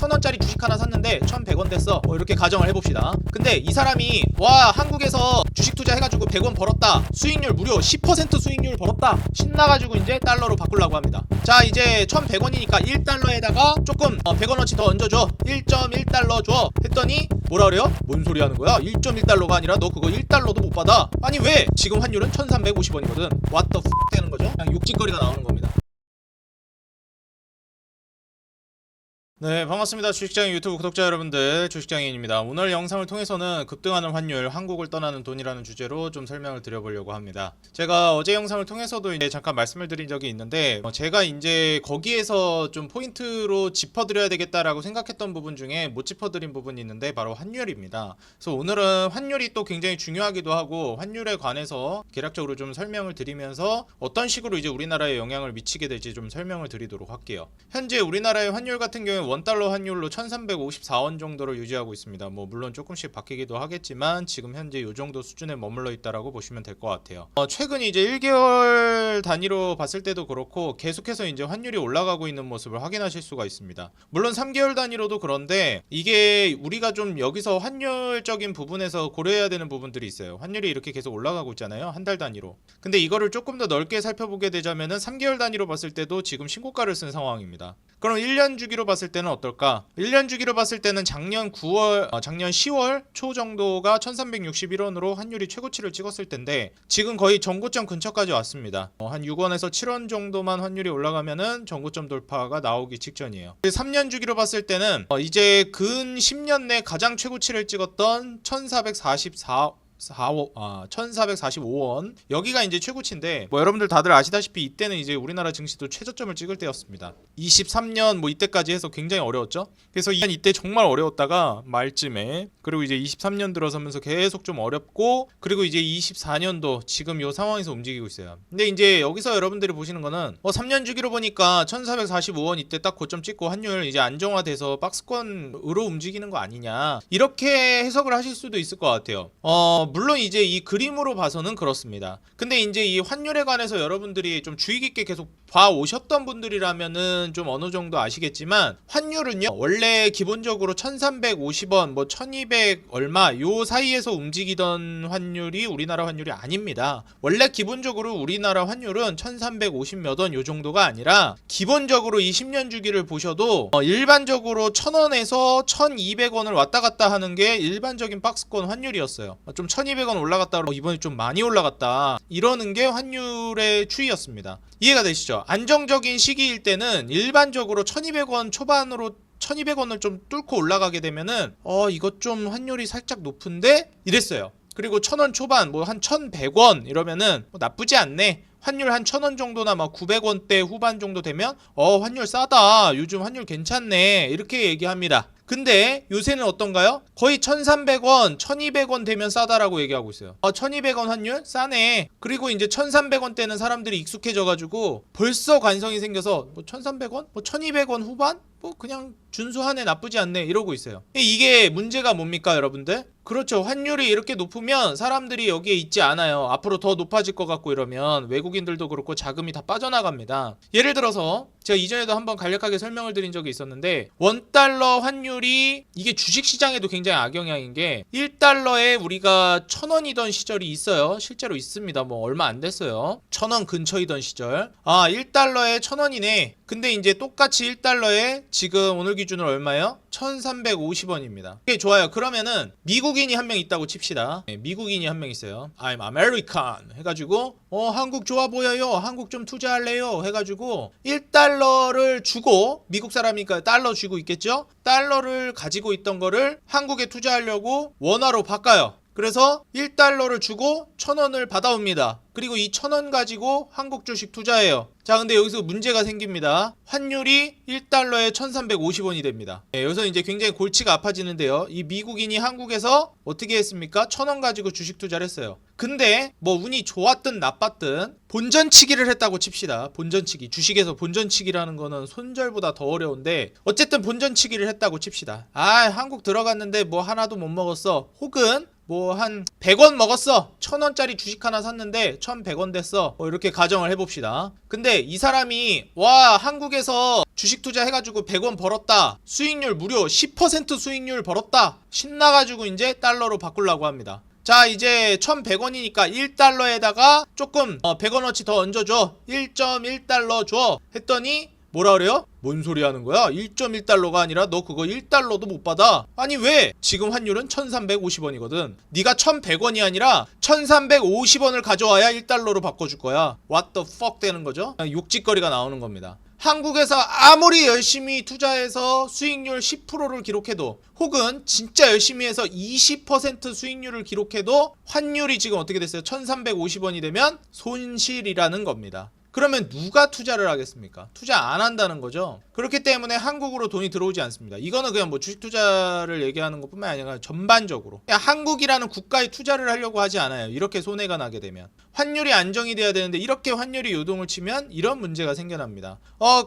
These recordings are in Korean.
1000원짜리 주식 하나 샀는데 1100원 됐어. 이렇게 가정을 해봅시다. 근데 이 사람이 와 한국에서 주식 투자해가지고 100원 벌었다, 수익률 무려 10% 수익률 벌었다, 신나가지고 이제 달러로 바꾸려고 합니다. 자 이제 1100원이니까 1달러에다가 조금 100원어치 더 얹어줘, 1.1달러 줘 했더니 뭐라 그래요? 뭔 소리 하는 거야? 1.1달러가 아니라 너 그거 1달러도 못 받아. 아니 왜? 지금 환율은 1350원이거든 What the f 되는 거죠? 그냥 욕짓거리가 나오는 겁니다. 네, 반갑습니다. 주식장인 유튜브 구독자 여러분들, 주식장인입니다. 오늘 영상을 통해서는 급등하는 환율, 한국을 떠나는 돈이라는 주제로 좀 설명을 드려보려고 합니다. 제가 어제 영상을 통해서도 이제 잠깐 말씀을 드린 적이 있는데 제가 이제 거기에서 좀 포인트로 짚어드려야 되겠다라고 생각했던 부분 중에 못 짚어드린 부분이 있는데 바로 환율입니다. 그래서 오늘은 환율이 또 굉장히 중요하기도 하고 환율에 관해서 개략적으로 좀 설명을 드리면서 어떤 식으로 이제 우리나라에 영향을 미치게 될지 좀 설명을 드리도록 할게요. 현재 우리나라의 환율 같은 경우에 원달러 환율로 1354원 정도를 유지하고 있습니다. 뭐 물론 조금씩 바뀌기도 하겠지만 지금 현재 이 정도 수준에 머물러 있다라고 보시면 될 것 같아요. 최근 이제 1개월 단위로 봤을 때도 그렇고 계속해서 이제 환율이 올라가고 있는 모습을 확인하실 수가 있습니다. 물론 3개월 단위로도 그런데 이게 우리가 좀 여기서 환율적인 부분에서 고려해야 되는 부분들이 있어요. 환율이 이렇게 계속 올라가고 있잖아요. 한 달 단위로. 근데 이거를 조금 더 넓게 살펴보게 되자면은 3개월 단위로 봤을 때도 지금 신고가를 쓴 상황입니다. 그럼 1년 주기로 봤을 때는 어떨까? 1년 주기로 봤을 때는 작년 10월 초 정도가 1361원으로 환율이 최고치를 찍었을 텐데 지금 거의 전고점 근처까지 왔습니다. 한 6원에서 7원 정도만 환율이 올라가면은 전고점 돌파가 나오기 직전이에요. 3년 주기로 봤을 때는 이제 근 10년 내 가장 최고치를 찍었던 1445원 여기가 이제 최고치인데 여러분들 다들 아시다시피 이때는 이제 우리나라 증시도 최저점을 찍을 때였습니다. 23년 이때까지 해서 굉장히 어려웠죠. 그래서 이때 정말 어려웠다가 말쯤에 그리고 이제 23년 들어서면서 계속 좀 어렵고 그리고 이제 24년도 지금 요 상황에서 움직이고 있어요. 근데 이제 여기서 여러분들이 보시는 거는 3년 주기로 보니까 1445원 이때 딱 고점 찍고 환율 이제 안정화돼서 박스권으로 움직이는 거 아니냐 이렇게 해석을 하실 수도 있을 것 같아요. 물론 이제 이 그림으로 봐서는 그렇습니다. 근데 이제 이 환율에 관해서 여러분들이 좀 주의 깊게 계속 봐 오셨던 분들이라면은 좀 어느 정도 아시겠지만 환율은요 원래 기본적으로 1350원 1200 얼마 요 사이에서 움직이던 환율이 우리나라 환율이 아닙니다. 원래 기본적으로 우리나라 환율은 1350 몇 원 요 정도가 아니라 기본적으로 이 10년 주기를 보셔도 일반적으로 1000원에서 1200원을 왔다 갔다 하는 게 일반적인 박스권 환율이었어요. 좀 1200원 올라갔다 이번에 좀 많이 올라갔다 이러는 게 환율의 추이였습니다. 이해가 되시죠? 안정적인 시기일 때는 일반적으로 1200원 초반으로 1200원을 좀 뚫고 올라가게 되면은 이것 좀 환율이 살짝 높은데 이랬어요. 그리고 1000원 초반 한 1100원 이러면은 나쁘지 않네. 환율 한 1000원 정도나 900원대 후반 정도 되면 환율 싸다, 요즘 환율 괜찮네 이렇게 얘기합니다. 근데 요새는 어떤가요? 거의 1300원, 1200원 되면 싸다라고 얘기하고 있어요. 1200원 환율? 싸네. 그리고 이제 1300원대는 사람들이 익숙해져가지고 벌써 관성이 생겨서 1300원? 1200원 후반? 그냥 준수하네, 나쁘지 않네 이러고 있어요. 이게 문제가 뭡니까 여러분들? 그렇죠. 환율이 이렇게 높으면 사람들이 여기에 있지 않아요. 앞으로 더 높아질 것 같고 이러면 외국인들도 그렇고 자금이 다 빠져나갑니다. 예를 들어서 제가 이전에도 한번 간략하게 설명을 드린 적이 있었는데 원달러 환율이 이게 주식시장에도 굉장히 악영향인 게 1달러에 우리가 1000원이던 시절이 있어요. 실제로 있습니다. 얼마 안 됐어요. 1000원 근처이던 시절. 1달러에 1000원이네. 근데 이제 똑같이 1달러에 지금 오늘 기준으로 얼마예요? 1350원입니다. 오케이, 좋아요. 그러면은 미국인이 한 명 있다고 칩시다. 미국인이 한 명 있어요. I'm American 해가지고 한국 좋아 보여요, 한국 좀 투자할래요 해가지고 1달러를 주고, 미국 사람이니까 달러 쥐고 있겠죠. 달러를 가지고 있던 거를 한국에 투자하려고 원화로 바꿔요. 그래서 1달러를 주고 1000원을 받아옵니다. 그리고 이 1000원 가지고 한국 주식 투자해요. 자, 근데 여기서 문제가 생깁니다. 환율이 1달러에 1350원이 됩니다. 여기서 이제 굉장히 골치가 아파지는데요. 이 미국인이 한국에서 어떻게 했습니까? 1000원 가지고 주식 투자를 했어요. 근데 운이 좋았든 나빴든 본전치기를 했다고 칩시다. 본전치기. 주식에서 본전치기라는 거는 손절보다 더 어려운데 어쨌든 본전치기를 했다고 칩시다. 한국 들어갔는데 하나도 못 먹었어. 혹은 뭐 한 100원 먹었어. 1000원짜리 주식 하나 샀는데 1100원 됐어. 이렇게 가정을 해봅시다. 근데 이 사람이 와 한국에서 주식 투자해가지고 100원 벌었다. 수익률 무려 10% 수익률 벌었다. 신나가지고 이제 달러로 바꾸려고 합니다. 자 이제 1100원이니까 1달러에다가 조금 100원어치 더 얹어줘. 1.1달러 줘 했더니 뭐라 그래요? 뭔 소리 하는 거야? 1.1달러가 아니라 너 그거 1달러도 못 받아. 아니 왜? 지금 환율은 1350원이거든. 네가 1100원이 아니라 1350원을 가져와야 1달러로 바꿔줄 거야. What the fuck 되는 거죠? 욕짓거리가 나오는 겁니다. 한국에서 아무리 열심히 투자해서 수익률 10%를 기록해도 혹은 진짜 열심히 해서 20% 수익률을 기록해도 환율이 지금 어떻게 됐어요? 1350원이 되면 손실이라는 겁니다. 그러면 누가 투자를 하겠습니까? 투자 안 한다는 거죠. 그렇기 때문에 한국으로 돈이 들어오지 않습니다. 이거는 그냥 뭐 주식 투자를 얘기하는 것뿐만 아니라 전반적으로 그냥 한국이라는 국가에 투자를 하려고 하지 않아요. 이렇게 손해가 나게 되면 환율이 안정이 돼야 되는데 이렇게 환율이 요동을 치면 이런 문제가 생겨납니다.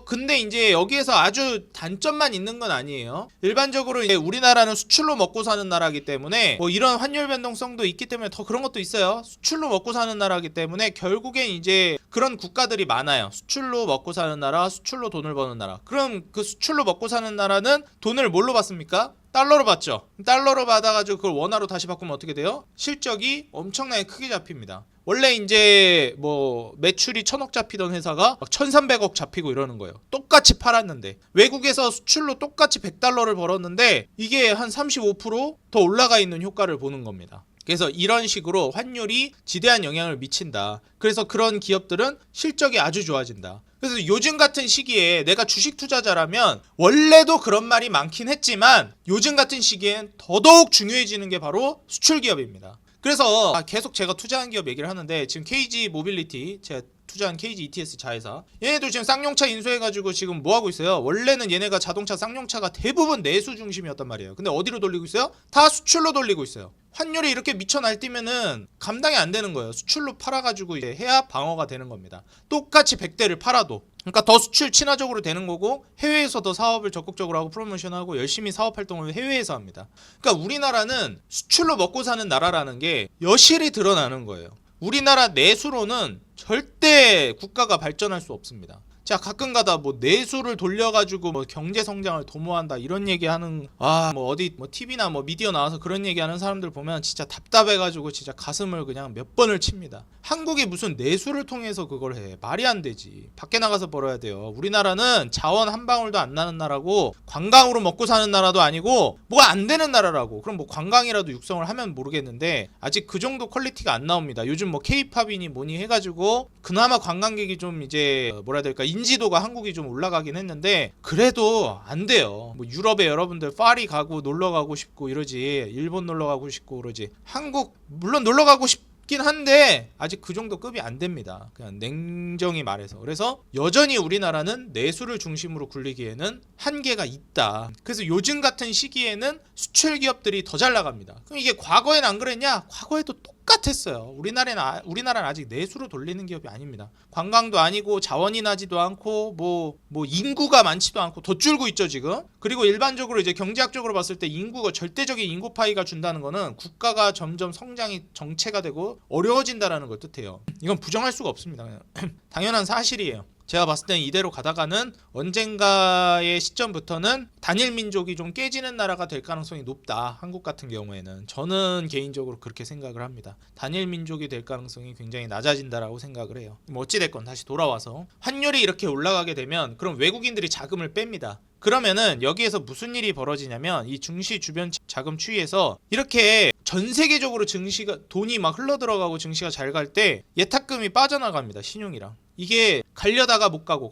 근데 이제 여기에서 아주 단점만 있는 건 아니에요. 일반적으로 이제 우리나라는 수출로 먹고 사는 나라이기 때문에 뭐 이런 환율 변동성도 있기 때문에 더 그런 것도 있어요. 수출로 먹고 사는 나라이기 때문에 결국엔 이제 그런 국가들이 많아요. 수출로 먹고 사는 나라, 수출로 돈을 버는 나라. 그럼 그 수출로 먹고 사는 나라는 돈을 뭘로 받습니까? 달러로 받죠. 달러로 받아가지고 그걸 원화로 다시 바꾸면 어떻게 돼요? 실적이 엄청나게 크게 잡힙니다. 원래 이제 뭐 매출이 1000억 잡히던 회사가 막 1300억 잡히고 이러는 거예요. 똑같이 팔았는데 외국에서 수출로 똑같이 100달러를 벌었는데 이게 한 35% 더 올라가 있는 효과를 보는 겁니다. 그래서 이런 식으로 환율이 지대한 영향을 미친다. 그래서 그런 기업들은 실적이 아주 좋아진다. 그래서 요즘 같은 시기에 내가 주식 투자자라면 원래도 그런 말이 많긴 했지만 요즘 같은 시기엔 더더욱 중요해지는 게 바로 수출 기업입니다. 그래서 계속 제가 투자한 기업 얘기를 하는데 지금 KG 모빌리티 제가 투자한 KG ETS 자회사 얘네도 지금 쌍용차 인수해가지고 지금 뭐하고 있어요? 원래는 얘네가 자동차 쌍용차가 대부분 내수 중심이었단 말이에요. 근데 어디로 돌리고 있어요? 다 수출로 돌리고 있어요. 환율이 이렇게 미쳐 날뛰면은 감당이 안 되는 거예요. 수출로 팔아가지고 이제 해야 방어가 되는 겁니다. 똑같이 100대를 팔아도 그러니까 더 수출 친화적으로 되는 거고 해외에서 더 사업을 적극적으로 하고 프로모션하고 열심히 사업 활동을 해외에서 합니다. 그러니까 우리나라는 수출로 먹고 사는 나라라는 게 여실히 드러나는 거예요. 우리나라 내수로는 절대 국가가 발전할 수 없습니다. 자 가끔가다 뭐 내수를 돌려가지고 뭐 경제 성장을 도모한다 이런 얘기하는 뭐 어디 뭐 TV나 뭐 미디어 나와서 그런 얘기하는 사람들 보면 진짜 답답해가지고 진짜 가슴을 그냥 몇 번을 칩니다. 한국이 무슨 내수를 통해서 그걸 해? 말이 안 되지. 밖에 나가서 벌어야 돼요. 우리나라는 자원 한 방울도 안 나는 나라고 관광으로 먹고 사는 나라도 아니고 뭐가 안 되는 나라라고. 그럼 뭐 관광이라도 육성을 하면 모르겠는데 아직 그 정도 퀄리티가 안 나옵니다. 요즘 뭐 K-팝이니 뭐니 해가지고 그나마 관광객이 좀 이제 뭐라 해야 될까 인지도가 한국이 좀 올라가긴 했는데 그래도 안 돼요. 뭐 유럽에 여러분들 파리 가고 놀러 가고 싶고 이러지 일본 놀러 가고 싶고 그러지 한국 물론 놀러 가고 싶긴 한데 아직 그 정도 급이 안 됩니다. 그냥 냉정히 말해서. 그래서 여전히 우리나라는 내수를 중심으로 굴리기에는 한계가 있다. 그래서 요즘 같은 시기에는 수출 기업들이 더 잘 나갑니다. 그럼 이게 과거엔 안 그랬냐? 과거에도 똑같았어요. 우리나라는 아직 내수로 돌리는 기업이 아닙니다. 관광도 아니고 자원이 나지도 않고 뭐 인구가 많지도 않고 더 줄고 있죠 지금. 그리고 일반적으로 이제 경제학적으로 봤을 때 인구가 절대적인 인구 파이가 준다는 거는 국가가 점점 성장이 정체가 되고 어려워진다라는 걸 뜻해요. 이건 부정할 수가 없습니다. 당연한 사실이에요. 제가 봤을 때는 이대로 가다가는 언젠가의 시점부터는 단일 민족이 좀 깨지는 나라가 될 가능성이 높다. 한국 같은 경우에는 저는 개인적으로 그렇게 생각을 합니다. 단일 민족이 될 가능성이 굉장히 낮아진다라고 생각을 해요. 뭐 어찌됐건 다시 돌아와서 환율이 이렇게 올라가게 되면 그럼 외국인들이 자금을 뺍니다. 그러면은 여기에서 무슨 일이 벌어지냐면 이 증시 주변 자금 추이에서 이렇게 전 세계적으로 증시가 돈이 막 흘러들어가고 증시가 잘 갈 때 예탁금이 빠져나갑니다. 신용이랑. 이게 가려다가 못 가고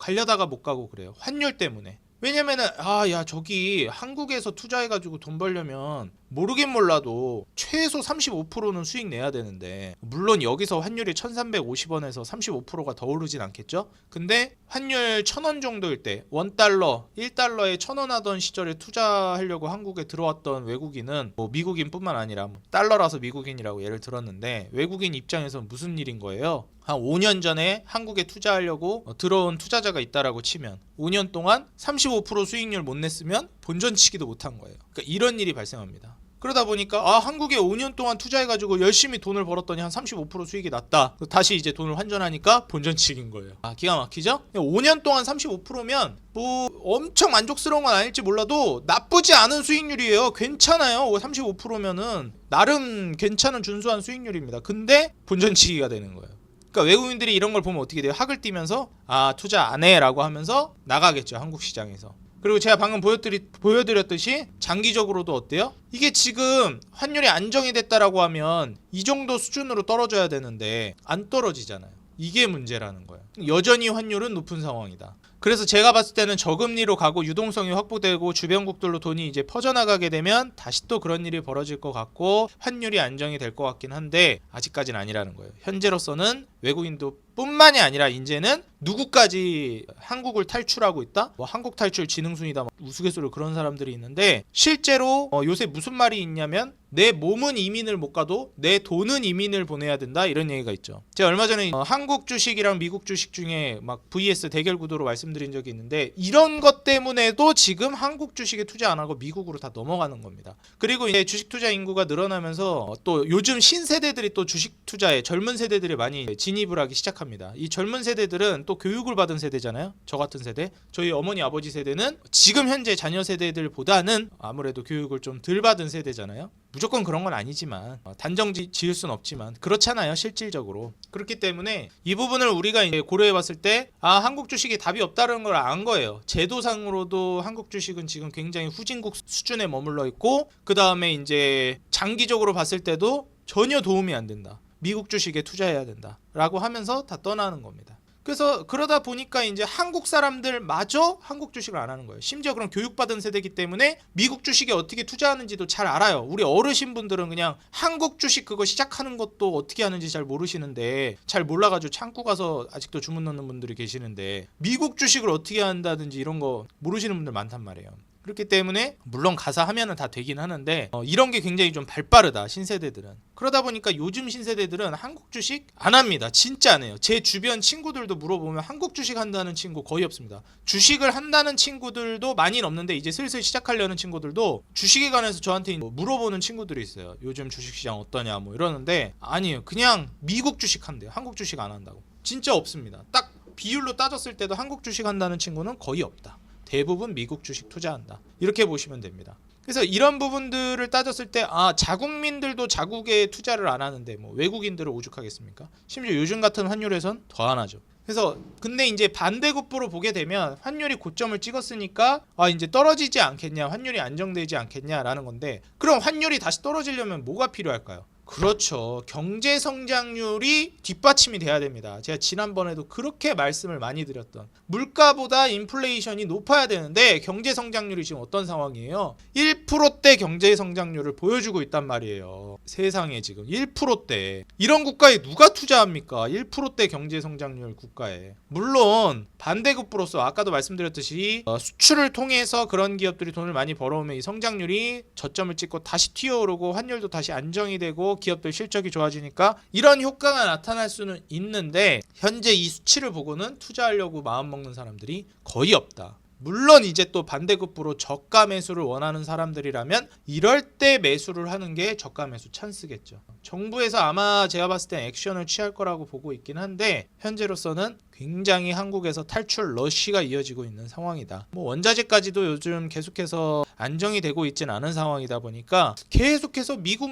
그래요. 환율 때문에. 왜냐면은 야 저기 한국에서 투자해가지고 돈 벌려면 모르긴 몰라도 최소 35%는 수익 내야 되는데 물론 여기서 환율이 1350원에서 35%가 더 오르진 않겠죠? 근데 환율 1000원 정도일 때 원달러 1달러에 1000원 하던 시절에 투자하려고 한국에 들어왔던 외국인은 뭐 미국인뿐만 아니라 뭐 달러라서 미국인이라고 예를 들었는데 외국인 입장에서 무슨 일인 거예요? 한 5년 전에 한국에 투자하려고 들어온 투자자가 있다라고 치면 5년 동안 35% 수익률 못 냈으면 본전치기도 못한 거예요. 그러니까 이런 일이 발생합니다. 그러다 보니까 한국에 5년 동안 투자해가지고 열심히 돈을 벌었더니 한 35% 수익이 났다. 다시 이제 돈을 환전하니까 본전치기인 거예요. 기가 막히죠? 5년 동안 35%면 뭐 엄청 만족스러운 건 아닐지 몰라도 나쁘지 않은 수익률이에요. 괜찮아요. 35%면은 나름 괜찮은 준수한 수익률입니다. 근데 본전치기가 되는 거예요. 그러니까 외국인들이 이런 걸 보면 어떻게 돼요? 학을 띄면서 투자 안 해라고 하면서 나가겠죠. 한국 시장에서. 그리고 제가 방금 보여드렸듯이 장기적으로도 어때요? 이게 지금 환율이 안정이 됐다라고 하면 이 정도 수준으로 떨어져야 되는데 안 떨어지잖아요. 이게 문제라는 거예요. 여전히 환율은 높은 상황이다. 그래서 제가 봤을 때는 저금리로 가고 유동성이 확보되고 주변국들로 돈이 이제 퍼져나가게 되면 다시 또 그런 일이 벌어질 것 같고 환율이 안정이 될 것 같긴 한데 아직까지는 아니라는 거예요. 현재로서는 외국인도 뿐만이 아니라 이제는 누구까지 한국을 탈출하고 있다? 뭐 한국 탈출 지능순이다 우스갯소리로 그런 사람들이 있는데 실제로 요새 무슨 말이 있냐면 내 몸은 이민을 못 가도 내 돈은 이민을 보내야 된다 이런 얘기가 있죠. 제가 얼마 전에 한국 주식이랑 미국 주식 중에 막 VS 대결 구도로 말씀드린 적이 있는데 이런 것 때문에도 지금 한국 주식에 투자 안 하고 미국으로 다 넘어가는 겁니다. 그리고 이제 주식 투자 인구가 늘어나면서 또 요즘 신세대들이 또 주식 투자에 젊은 세대들이 많이 진입을 하기 시작합니다. 이 젊은 세대들은 또 교육을 받은 세대잖아요. 저 같은 세대. 저희 어머니 아버지 세대는 지금 현재 자녀 세대들보다는 아무래도 교육을 좀 덜 받은 세대잖아요. 무조건 그런 건 아니지만 단정 지을 순 없지만 그렇잖아요. 실질적으로. 그렇기 때문에 이 부분을 우리가 이제 고려해 봤을 때 한국 주식이 답이 없다는 걸 안 거예요. 제도상으로도 한국 주식은 지금 굉장히 후진국 수준에 머물러 있고 그 다음에 이제 장기적으로 봤을 때도 전혀 도움이 안 된다. 미국 주식에 투자해야 된다 라고 하면서 다 떠나는 겁니다. 그래서 그러다 보니까 이제 한국 사람들마저 한국 주식을 안 하는 거예요. 심지어 그런 교육받은 세대이기 때문에 미국 주식에 어떻게 투자하는지도 잘 알아요. 우리 어르신분들은 그냥 한국 주식 그거 시작하는 것도 어떻게 하는지 잘 모르시는데 잘 몰라가지고 창구 가서 아직도 주문 넣는 분들이 계시는데 미국 주식을 어떻게 한다든지 이런 거 모르시는 분들 많단 말이에요. 그렇기 때문에 물론 가서 하면은 다 되긴 하는데 이런 게 굉장히 좀 발빠르다 신세대들은. 그러다 보니까 요즘 신세대들은 한국 주식 안 합니다. 진짜 안 해요. 제 주변 친구들도 물어보면 한국 주식 한다는 친구 거의 없습니다. 주식을 한다는 친구들도 많이는 없는데 이제 슬슬 시작하려는 친구들도 주식에 관해서 저한테 물어보는 친구들이 있어요. 요즘 주식시장 어떠냐 뭐 이러는데 아니에요. 그냥 미국 주식 한대요. 한국 주식 안 한다고. 진짜 없습니다. 딱 비율로 따졌을 때도 한국 주식 한다는 친구는 거의 없다. 대부분 미국 주식 투자한다. 이렇게 보시면 됩니다. 그래서 이런 부분들을 따졌을 때 자국민들도 자국에 투자를 안 하는데 뭐 외국인들을 오죽하겠습니까? 심지어 요즘 같은 환율에선 더 안 하죠. 그래서 근데 이제 반대급부로 보게 되면 환율이 고점을 찍었으니까 이제 떨어지지 않겠냐, 환율이 안정되지 않겠냐라는 건데 그럼 환율이 다시 떨어지려면 뭐가 필요할까요? 그렇죠. 경제 성장률이 뒷받침이 돼야 됩니다. 제가 지난번에도 그렇게 말씀을 많이 드렸던 물가보다 인플레이션이 높아야 되는데 경제 성장률이 지금 어떤 상황이에요? 1%대 경제 성장률을 보여주고 있단 말이에요. 세상에 지금 1%대. 이런 국가에 누가 투자합니까? 1%대 경제 성장률 국가에. 물론 반대급부로서 아까도 말씀드렸듯이 수출을 통해서 그런 기업들이 돈을 많이 벌어오면 이 성장률이 저점을 찍고 다시 튀어오르고 환율도 다시 안정이 되고 기업들 실적이 좋아지니까 이런 효과가 나타날 수는 있는데 현재 이 수치를 보고는 투자하려고 마음먹는 사람들이 거의 없다. 물론 이제 또 반대급부로 저가 매수를 원하는 사람들이라면 이럴 때 매수를 하는 게 저가 매수 찬스겠죠. 정부에서 아마 제가 봤을 땐 액션을 취할 거라고 보고 있긴 한데 현재로서는 굉장히 한국에서 탈출 러쉬가 이어지고 있는 상황이다. 뭐 원자재까지도 요즘 계속해서 안정이 되고 있진 않은 상황이다 보니까 계속해서 미국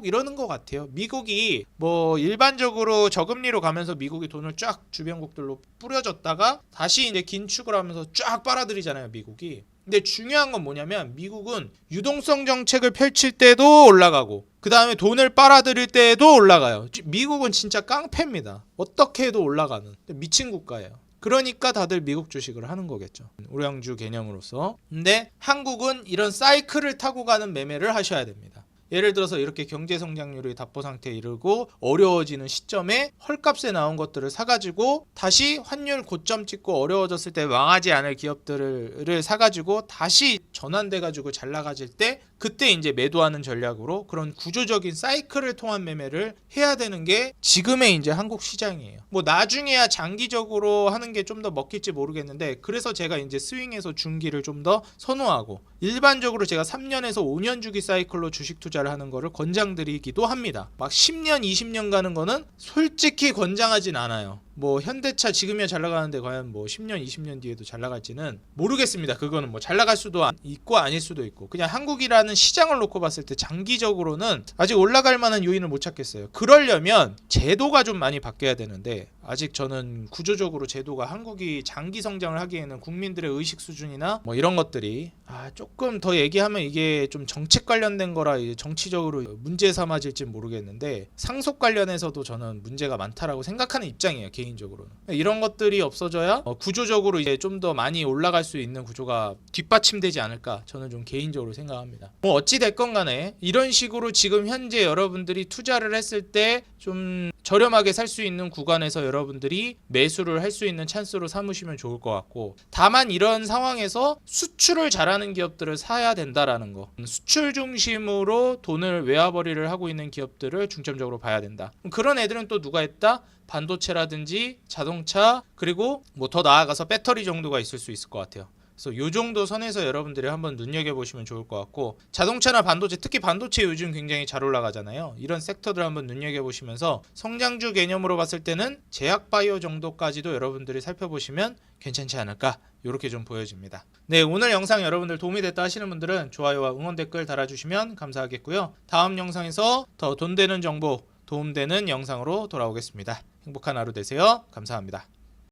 이러는 것 같아요. 미국이 뭐 일반적으로 저금리로 가면서 미국이 돈을 쫙 주변국들로 뿌려줬다가 다시 이제 긴축을 하면서 쫙 빨아들이잖아요, 미국이. 근데 중요한 건 뭐냐면 미국은 유동성 정책을 펼칠 때도 올라가고 그 다음에 돈을 빨아들일 때도 올라가요. 미국은 진짜 깡패입니다. 어떻게 해도 올라가는 미친 국가예요. 그러니까 다들 미국 주식을 하는 거겠죠. 우량주 개념으로서. 근데 한국은 이런 사이클을 타고 가는 매매를 하셔야 됩니다. 예를 들어서 이렇게 경제 성장률이 답보 상태에 이르고 어려워지는 시점에 헐값에 나온 것들을 사가지고 다시 환율 고점 찍고 어려워졌을 때 망하지 않을 기업들을 사가지고 다시 전환돼가지고 잘 나가질 때 그때 이제 매도하는 전략으로 그런 구조적인 사이클을 통한 매매를 해야 되는 게 지금의 이제 한국 시장이에요. 뭐 나중에야 장기적으로 하는 게 좀 더 먹힐지 모르겠는데, 그래서 제가 이제 스윙에서 중기를 좀 더 선호하고 일반적으로 제가 3년에서 5년 주기 사이클로 주식 투자를 하는 거를 권장드리기도 합니다. 막 10년, 20년 가는 거는 솔직히 권장하진 않아요. 뭐 현대차 지금이야 잘 나가는데 과연 뭐 10년, 20년 뒤에도 잘 나갈지는 모르겠습니다. 그거는 뭐 잘 나갈 수도 있고 아닐 수도 있고, 그냥 한국이라는 시장을 놓고 봤을 때 장기적으로는 아직 올라갈 만한 요인을 못 찾겠어요. 그러려면 제도가 좀 많이 바뀌어야 되는데, 아직 저는 구조적으로 제도가 한국이 장기 성장을 하기에는 국민들의 의식 수준이나 뭐 이런 것들이 조금 더 얘기하면 이게 좀 정책 관련된 거라 정치적으로 문제 삼아질지 모르겠는데, 상속 관련해서도 저는 문제가 많다라고 생각하는 입장이에요, 개인적으로는. 이런 것들이 없어져야 구조적으로 이제 좀 더 많이 올라갈 수 있는 구조가 뒷받침되지 않을까, 저는 좀 개인적으로 생각합니다. 뭐 어찌 됐건 간에 이런 식으로 지금 현재 여러분들이 투자를 했을 때 좀 저렴하게 살 수 있는 구간에서 여러분들이 매수를 할 수 있는 찬스로 삼으시면 좋을 것 같고, 다만 이런 상황에서 수출을 잘하는 기업들을 사야 된다라는 거, 수출 중심으로 돈을 외화벌이를 하고 있는 기업들을 중점적으로 봐야 된다. 그런 애들은 또 누가 있다? 반도체라든지 자동차, 그리고 뭐 더 나아가서 배터리 정도가 있을 수 있을 것 같아요. 그래서 요 정도 선에서 여러분들이 한번 눈여겨보시면 좋을 것 같고, 자동차나 반도체, 특히 반도체 요즘 굉장히 잘 올라가잖아요. 이런 섹터들 한번 눈여겨보시면서 성장주 개념으로 봤을 때는 제약바이오 정도까지도 여러분들이 살펴보시면 괜찮지 않을까, 이렇게 좀 보여집니다. 네, 오늘 영상 여러분들 도움이 됐다 하시는 분들은 좋아요와 응원 댓글 달아주시면 감사하겠고요. 다음 영상에서 더 돈 되는 정보, 도움되는 영상으로 돌아오겠습니다. 행복한 하루 되세요. 감사합니다.